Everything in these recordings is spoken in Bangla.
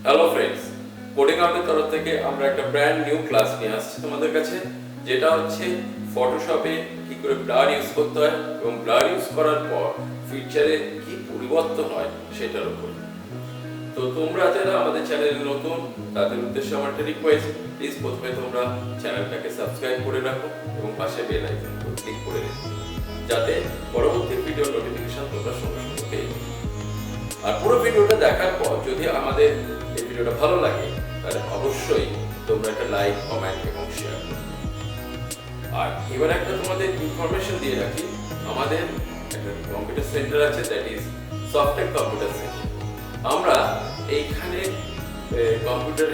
হ্যালো ফ্রেন্ডস, কোডিং আউটের তরফ থেকে আমরা একটা ব্র্যান্ড নিউ ক্লাস নিয়ে আসছি তোমাদের কাছে, যেটা হচ্ছে ফটোশপে কি করে ব্লার ইউজ করতে হয় এবং ব্লার ইউজ করার পর ফিচারে কি পরিবর্তন হয় সেটার উপর। তো তোমরা যারা আমাদের চ্যানেলে নতুন, তাদের উদ্দেশ্যে আমার একটা রিকোয়েস্ট, প্লিজ প্রথমে তোমরা চ্যানেলটাকে সাবস্ক্রাইব করে রাখো এবং পাশে বেল আইকনটা ক্লিক করে রেখো, যাতে পরবর্তী ভিডিও নোটিফিকেশন তোমরা সঙ্গে সঙ্গে পেয়ে যাও। আর পুরো ভিডিওটা দেখার পর যদি আমাদের এই ভিডিওটা ভালো লাগে, তাহলে অবশ্যই তোমরা একটা লাইক, কমেন্ট এবং শেয়ার করো। আর এবার একটা তোমাদের ইনফরমেশন দিয়ে রাখি, আমাদের একটা কম্পিউটার সেন্টার আছে, that is software computer centre. আমরা এইখানে কম্পিউটার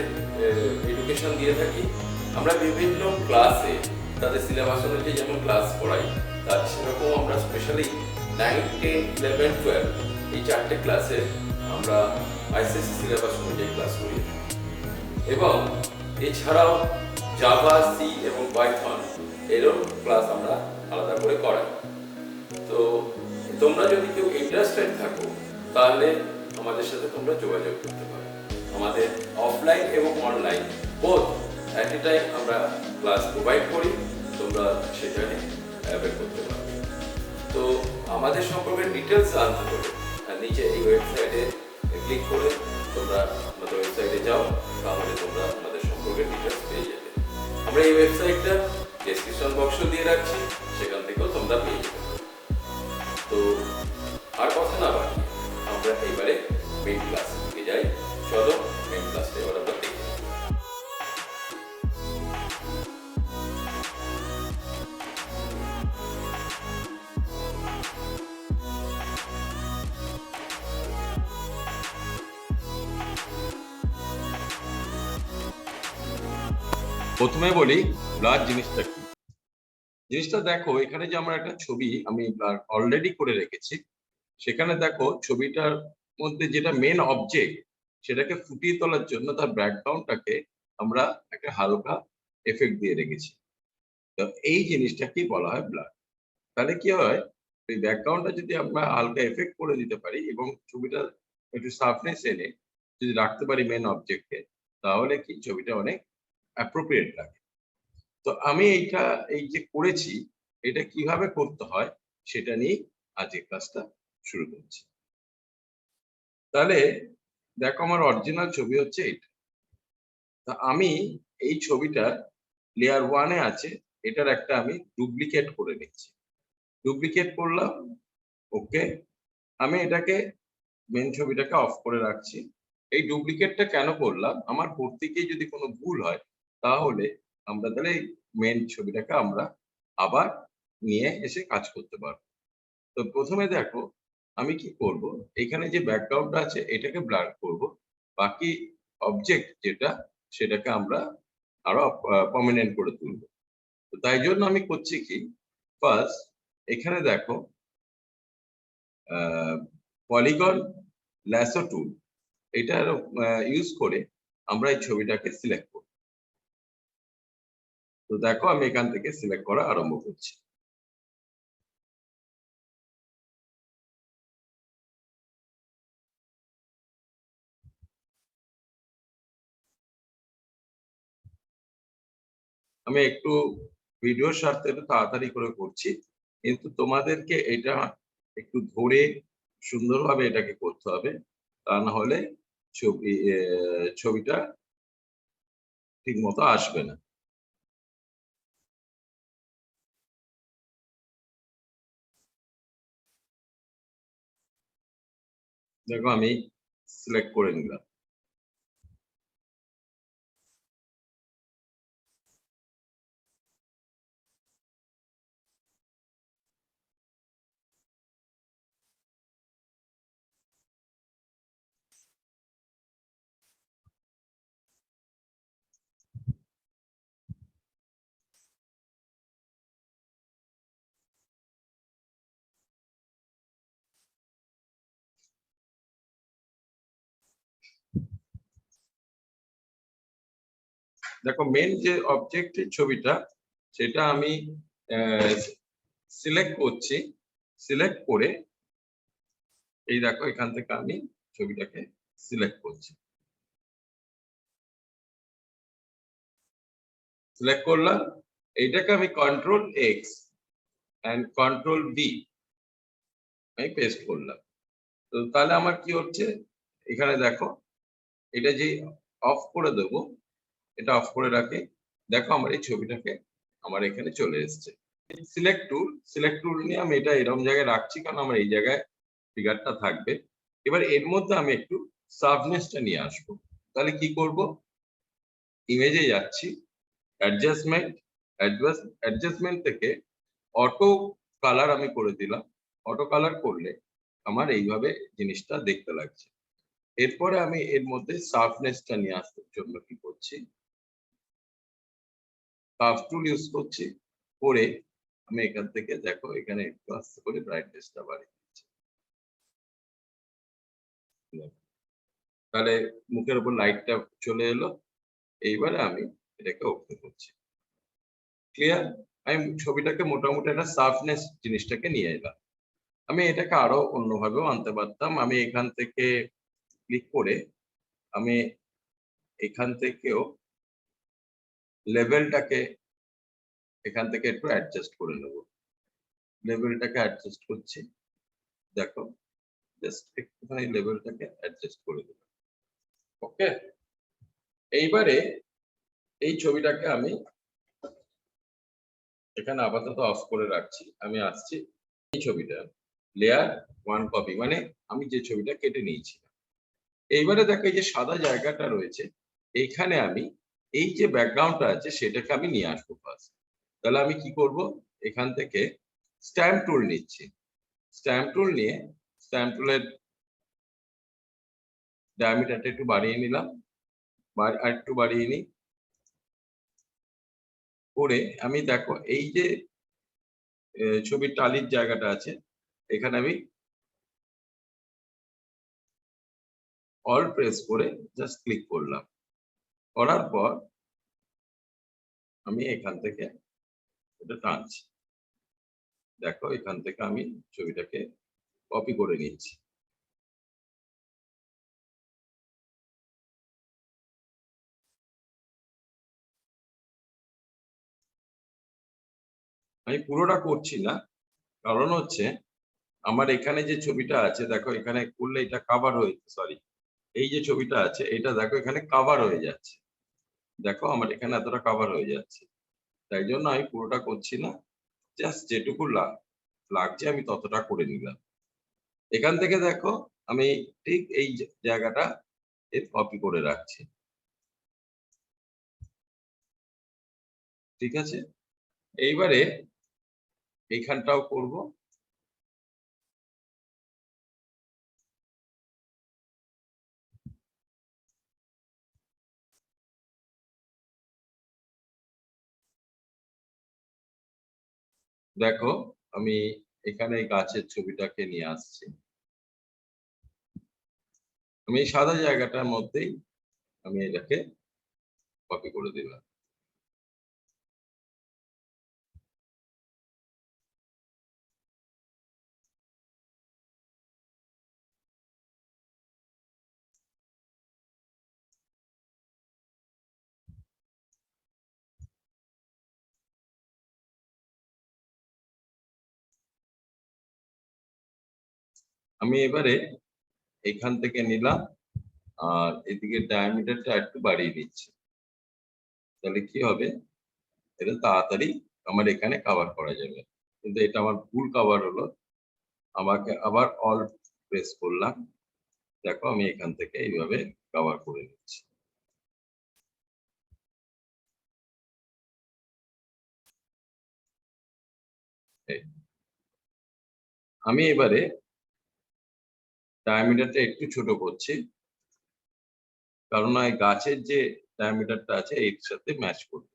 এডুকেশন দিয়ে থাকি। আমরা বিভিন্ন ক্লাসে তাদের সিলেবাস অনুযায়ী যেমন ক্লাস করাই, তার সেরকম আমরা স্পেশালি 9, 10, 11, 12 এই চারটে ক্লাসে আমরা আইসিএসসি সিলেবাস অনুযায়ী ক্লাস করি। এবং এছাড়াও জাভা, সি এবং পাইথন এরও ক্লাস আমরা আলাদা করে করাই। তো তোমরা যদি কেউ ইন্টারেস্টেড থাকো, তাহলে আমাদের সাথে তোমরা যোগাযোগ করতে পারো। আমাদের অফলাইন এবং online both at a time আমরা ক্লাস প্রোভাইড করি, তোমরা সেখানে অ্যাভেল করতে পারো। তো আমাদের সম্পর্কে ডিটেলস জানতে হলে নিচে এই ওয়েবসাইটে ক্লিক করে তোমরা আমাদের ওয়েবসাইটে যাও, তাহলে তোমরা আমাদের সম্পর্কে ডিটেলস পেয়ে যাবে। আমরা এই ওয়েবসাইটটা ডেসক্রিপশন বক্সে দিয়ে রাখছি, সেখান থেকেও তোমরা পেয়ে যাবে। তো আর কথা না বাকি আমরা এবারে মেইন ক্লাসে ঢুকে যাই। চলো মেইন ক্লাসটা এবার আমরা দেখি। প্রথমে বলি ব্লার জিনিসটা কি। জিনিসটা দেখো, এখানে যে আমরা একটা ছবি আমি অলরেডি করে রেখেছি, সেখানে দেখো ছবিটার মধ্যে যেটা মেন অবজেক্ট, সেটাকে ফুটিয়ে তোলার জন্য তার ব্যাকগ্রাউন্ডটাকে আমরা একটা হালকা এফেক্ট দিয়ে রেখেছি। তো এই জিনিসটাকে বলা হয় ব্লার। তাহলে কি হয়, এই ব্যাকগ্রাউন্ডটা যদি আমরা হালকা এফেক্ট করে দিতে পারি এবং ছবিটা একটু সাফনেস এনে যদি রাখতে পারি মেন অবজেক্টে, তাহলে কি ছবিটা অনেক অ্যাপ্রোপ্রিয়েট লাগে। তো আমি এই যে করেছি, এটা কিভাবে করতে হয় সেটা নিয়ে আজকে ক্লাসটা শুরু করছি। তাহলে দেখো, আমার অরিজিনাল ছবি হচ্ছে এটা। তা আমি এই ছবিটা লেয়ার 1-এ আছে, এটার একটা আমি ডুপ্লিকেট করে নিচ্ছি। ডুপ্লিকেট করলাম, ওকে। আমি এটাকে মেন ছবিটাকে অফ করে রাখছি। এই ডুপ্লিকেটটা কেন করলাম, আমার করতে গিয়ে যদি কোনো ভুল হয়, তাহলে আমরা তাহলে মেন ছবিটাকে আমরা আবার নিয়ে এসে কাজ করতে পারবো। তো প্রথমে দেখো আমি কি করব, এখানে যে ব্যাকগ্রাউন্ডটা আছে এটাকে ব্লার করব, বাকি অবজেক্ট যেটা সেটাকে আমরা আরো প্রমিনেন্ট করে তুলব। তো তাই জন্য আমি করছি কি, ফার্স্ট এখানে দেখো পলিগন ল্যাসো টুল, এটা ইউজ করে আমরা এই ছবিটাকে সিলেক্ট করব। তো দেখো আমি এখান থেকে সিলেক্ট করা আরম্ভ করছি। আমি একটু ভিডিওর স্বার্থে একটু তাড়াতাড়ি করে করছি, কিন্তু তোমাদেরকে এটা একটু ধরে সুন্দরভাবে এটাকে করতে হবে, তা না হলে ছবিটা ঠিক মতো আসবে না। দেখো আমি সিলেক্ট করে নিলাম। দেখো মেন যে অবজেক্টের ছবিটা, সেটা আমি সিলেক্ট করছি। সিলেক্ট করে এই দেখো এখান থেকে আমি ছবিটাকে সিলেক্ট করছি। সিলেক্ট করলাম, এইটাকে আমি control X and control V আমি পেস্ট করলাম। তো তাহলে আমার কি হচ্ছে, এখানে দেখো এটা যে অফ করে দেবো, এটা অফ করে রাখি, দেখো আমার এই ছবিটাকে আমার এখানে চলে এসেছে। সিলেক্ট টুল নিয়ে আমি এটা এরকম জায়গায় রাখছি কারণ আমার এই জায়গায় ফিগারটা থাকবে। এবার এর মধ্যে আমি একটু সার্ফনেসটা নিয়ে আসবো। তাহলে কি করব, ইমেজে যাচ্ছি, অ্যাডজাস্টমেন্ট, অ্যাডজাস্টমেন্ট থেকে অটো কালার আমি করে দিলাম। অটো কালার করলে আমার এইভাবে জিনিসটা দেখতে লাগছে। এরপরে আমি এর মধ্যে সার্ফনেসটা নিয়ে আসার জন্য কি করছি, কার্ভ টুল ইউজ করছি, করে আমি এখান থেকে দেখো এখানে একটু আস্তে করে ব্রাইটনেসটা বাড়িয়ে দিচ্ছি। তাহলে মুখের উপর লাইটটা চলে এলো। এইবারে আমি এটাকে ওকে করছি। ক্লিয়ার? আমি ছবিটাকে মোটামুটি একটা সার্ফনেস জিনিসটাকে নিয়ে এলাম। আমি এটাকে আরো অন্যভাবেও আনতে পারতাম। আমি এখান থেকে ক্লিক করে আমি এখান থেকেও লেভেলটাকে এখান থেকে একটু অ্যাডজাস্ট করে নেব। লেভেলটাকে অ্যাডজাস্ট করছি, দেখো জাস্ট একটুখানি লেভেলটাকে অ্যাডজাস্ট করে দিলাম। ওকে, এইবারে এই ছবিটাকে আমি এখানে আপাতত অফ করে রাখছি। আমি আসছি এই ছবিটা, লেয়ার ওয়ান কপি, মানে আমি যে ছবিটা কেটে নিয়েছি। এইবারে দেখো এই যে সাদা জায়গাটা রয়েছে, এইখানে আমি এই যে ব্যাকগ্রাউন্ডটা আছে সেটাকে আমি নিয়ে আসবো ফার্স্ট। তাহলে আমি কি করব, এখান থেকে স্ট্যাম্প টুল নিচ্ছি। স্ট্যাম্প টুল নিয়ে স্ট্যাম্প টুলের ডায়ামিটারটা একটু বাড়িয়ে নিলাম, আর একটু বাড়িয়ে নিই, করে আমি দেখো এই যে ছবির টালির জায়গাটা আছে, এখানে আমি অল প্রেস করে জাস্ট ক্লিক করলাম। করার পর আমি এখান থেকে এটা টানছি, দেখো এখান থেকে আমি ছবিটাকে কপি করে নিচ্ছি। আমি পুরোটা করছি না, কারণ হচ্ছে আমার এখানে যে ছবিটা আছে দেখো, এখানে করলে এটা কাভার হয়ে, সরি, এই যে ছবিটা আছে এটা দেখো এখানে কাভার হয়ে যাচ্ছে। দেখো আমার এখানে এতটা কাভার হয়ে যাচ্ছে, তাই জন্য আমি পুরোটা করছি না, জাস্ট যেটুকু লাগছে আমি ততটা করে নিলাম। এখান থেকে দেখো আমি ঠিক এই জায়গাটা এর কপি করে রাখছি। ঠিক আছে, এইবারে এইখানটাও করব। দেখো আমি এখানে এই গাছের ছবিটাকে নিয়ে আসছি, আমি এই সাদা জায়গাটার মধ্যেই আমি এটাকে কপি করে দিলাম। আমি এবারে এখান থেকে নিলাম, আর এদিকে ডায়ামিটারটা একটু বাড়িয়ে দিচ্ছি। তাহলে কি হবে, এটা তাড়াতাড়ি আমার এখানে কভার করা যাবে। কিন্তু এটা আমার ভুল কভার হলো, আমাকে আবার অল প্রেস করলাম, দেখো আমি এখান থেকে এইভাবে কভার করে নিচ্ছি। এই, আমি এবারে ডায়ামিটারটা একটু ছোট করছি, কারণ এই গাছের যে ডায়ামিটারটা আছে এর সাথে ম্যাচ করবে।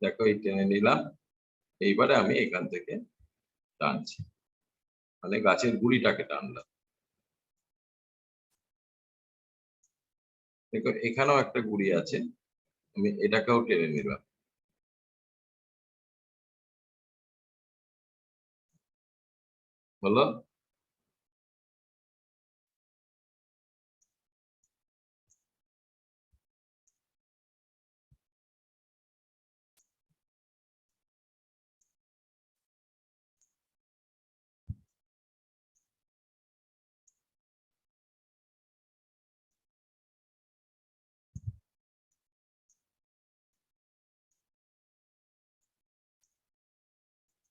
দেখো এই টেনে নিলাম, এইবারে আমি এখান থেকে টানছি, মানে গাছের গুড়িটাকে টানলাম। দেখো এখানেও একটা গুড়ি আছে, আমি এটাকেও টেনে নিলাম। হলো?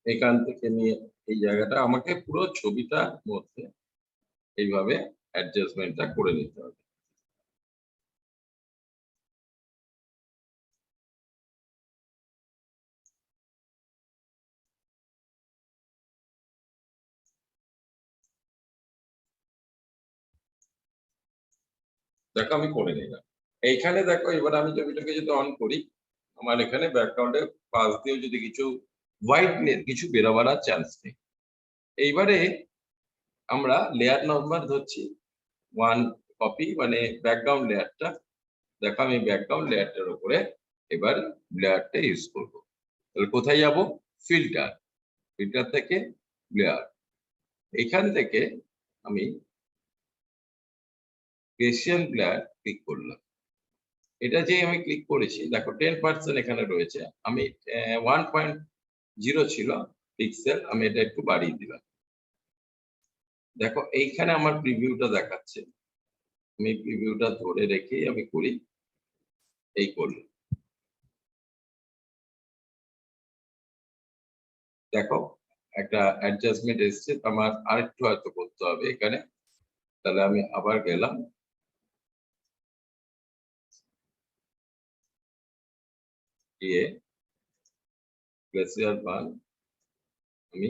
এখান থেকে নিয়ে এই জায়গাটা আমাকে পুরো ছবিটার মধ্যে এইভাবে অ্যাডজাস্টমেন্টটা করে নিতে হবে। দেখো আমি করে নিলাম। এইখানে দেখো এবার আমি ছবিটাকে যদি অন করি, আমার এখানে ব্যাকগ্রাউন্ডে পাশ দিয়ে যদি কিছু হোয়াইট কিছু বেরোবার চান্স নেই। এইবারে আমরা লেয়ার নাম্বার ধরছি 1 কপি, মানে ব্যাকগ্রাউন্ড লেয়ারটা। দেখো আমি ব্যাকগ্রাউন্ড লেয়ারটার উপরে এবার লেয়ারটা ইউজ করব। তাহলে কোথায় যাব? ফিল্টার, ফিল্টার থেকে লেয়ার। এখান থেকে আমি গেসিয়ান লেয়ার ক্লিক করলাম। এটা যে আমি ক্লিক করেছি, দেখো 10% এখানে রয়েছে। আমি 1.0 ছিল পিক্সেল, আমি এটা একটু বাড়িয়ে দিলাম। দেখো এইখানে আমার প্রিভিউটা দেখাচ্ছে। আমি প্রিভিউটা ধরে রেখেই আমি করি, এই করলাম। দেখো একটা অ্যাডজাস্টমেন্ট এসছে, আমার আরেকটু হয়তো করতে হবে এখানে। তাহলে আমি আবার গেলাম, গিয়ে গ্লেসিয়ার বান আমি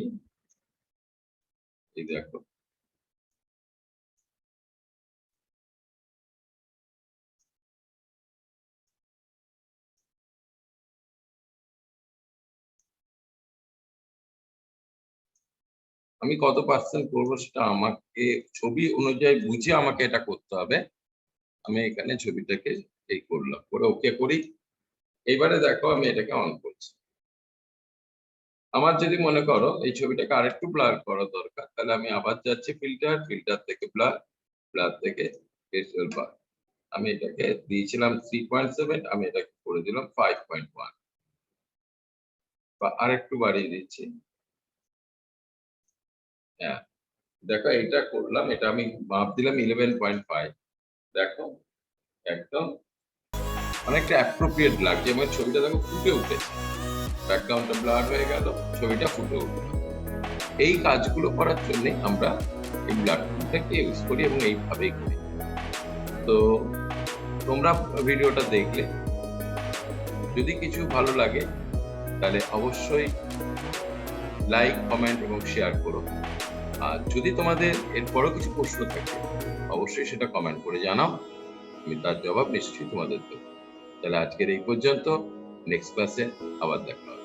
এই দেখো আমি কত পার্সেন্ট করবো সেটা আমাকে ছবি অনুযায়ী বুঝে আমাকে এটা করতে হবে। আমি এখানে ছবিটাকে এই করলাম, করে ওকে করি। এইবারে দেখো আমি এটাকে অন করছি। আমার যদি মনে করো এই ছবিটাকে আরেকটু ব্লার করা দরকার, তাহলে আমি আবার যাচ্ছি ফিল্টার, ফিল্টার থেকে ব্লার, ব্লার থেকে ভেসুয়াল বার। আমি এটাকে দিয়েছিলাম 3.7, আমি এটাকে করে দিলাম 5.1, বা আরেকটু বাড়িয়ে দিচ্ছি। হ্যাঁ দেখো এটা করলাম, এটা আমি মাপ দিলাম 11.5। দেখো একদম অনেকটা অ্যাপ্রোপ্রিয়েট লাগছে, আমার ছবিটা দেখো ফুটে উঠেছে, ব্যাকগ্রাউন্ডটা ব্লার হয়ে গেল, ছবিটা ফুটে উঠলো। এই কাজগুলো করার জন্য আমরা এই ব্লার টুলটাকে ইউজ করি এবং এইভাবেই করি। তো তোমরা ভিডিওটা দেখলে যদি কিছু ভালো লাগে তাহলে অবশ্যই লাইক, কমেন্ট এবং শেয়ার করো। আর যদি তোমাদের এরপরও কিছু প্রশ্ন থাকে অবশ্যই সেটা কমেন্ট করে জানাও, আমি তার জবাব নিশ্চয়ই তোমাদের দেবো। তাহলে আজকের এই পর্যন্ত, নেক্সট ক্লাসে আবার দেখা হবে।